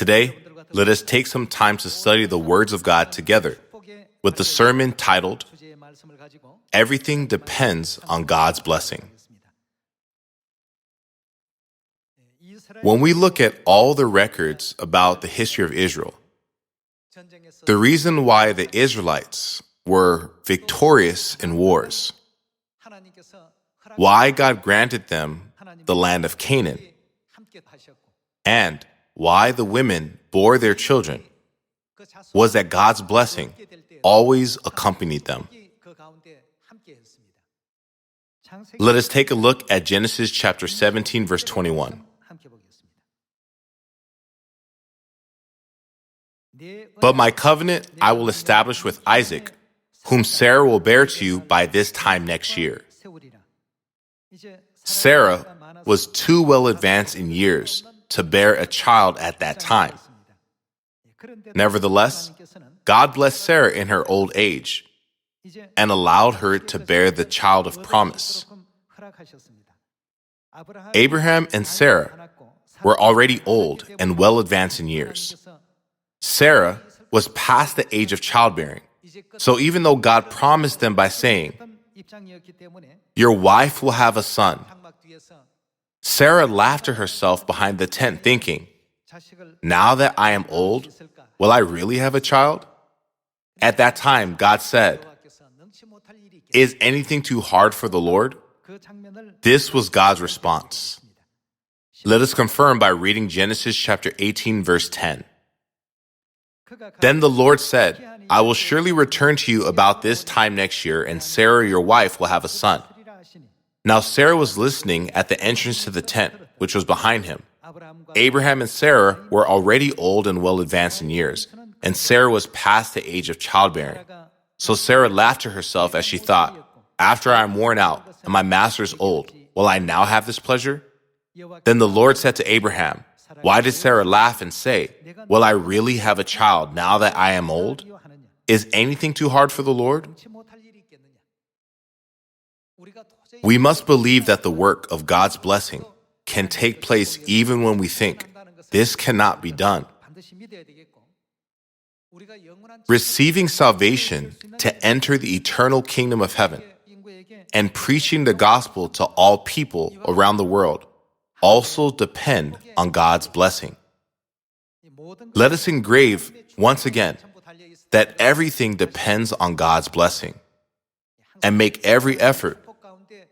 Today, let us take some time to study the words of God together with the sermon titled, Everything Depends on God's Blessing. When we look at all the records about the history of Israel, the reason why the Israelites were victorious in wars, why God granted them the land of Canaan, and why the women bore their children, was that God's blessing always accompanied them. Let us take a look at Genesis chapter 17, verse 21. But my covenant I will establish with Isaac, whom Sarah will bear to you by this time next year. Sarah was too well advanced in years to bear a child at that time. Nevertheless, God blessed Sarah in her old age and allowed her to bear the child of promise. Abraham and Sarah were already old and well advanced in years. Sarah was past the age of childbearing. So even though God promised them by saying, "Your wife will have a son," Sarah laughed to herself behind the tent thinking, "Now that I am old, will I really have a child?" At that time, God said, "Is anything too hard for the Lord?" This was God's response. Let us confirm by reading Genesis chapter 18, verse 10. Then the Lord said, "I will surely return to you about this time next year, and Sarah your wife will have a son." Now Sarah was listening at the entrance to the tent, which was behind him. Abraham and Sarah were already old and well advanced in years, and Sarah was past the age of childbearing. So Sarah laughed to herself as she thought, "After I am worn out and my master is old, will I now have this pleasure?" Then the Lord said to Abraham, "Why did Sarah laugh and say, 'Will I really have a child now that I am old?' Is anything too hard for the Lord?" We must believe that the work of God's blessing can take place even when we think this cannot be done. Receiving salvation to enter the eternal kingdom of heaven and preaching the gospel to all people around the world also depend on God's blessing. Let us engrave once again that everything depends on God's blessing and make every effort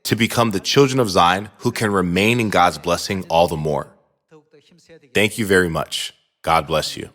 to become the children of Zion who can remain in God's blessing all the more. Thank you very much. God bless you.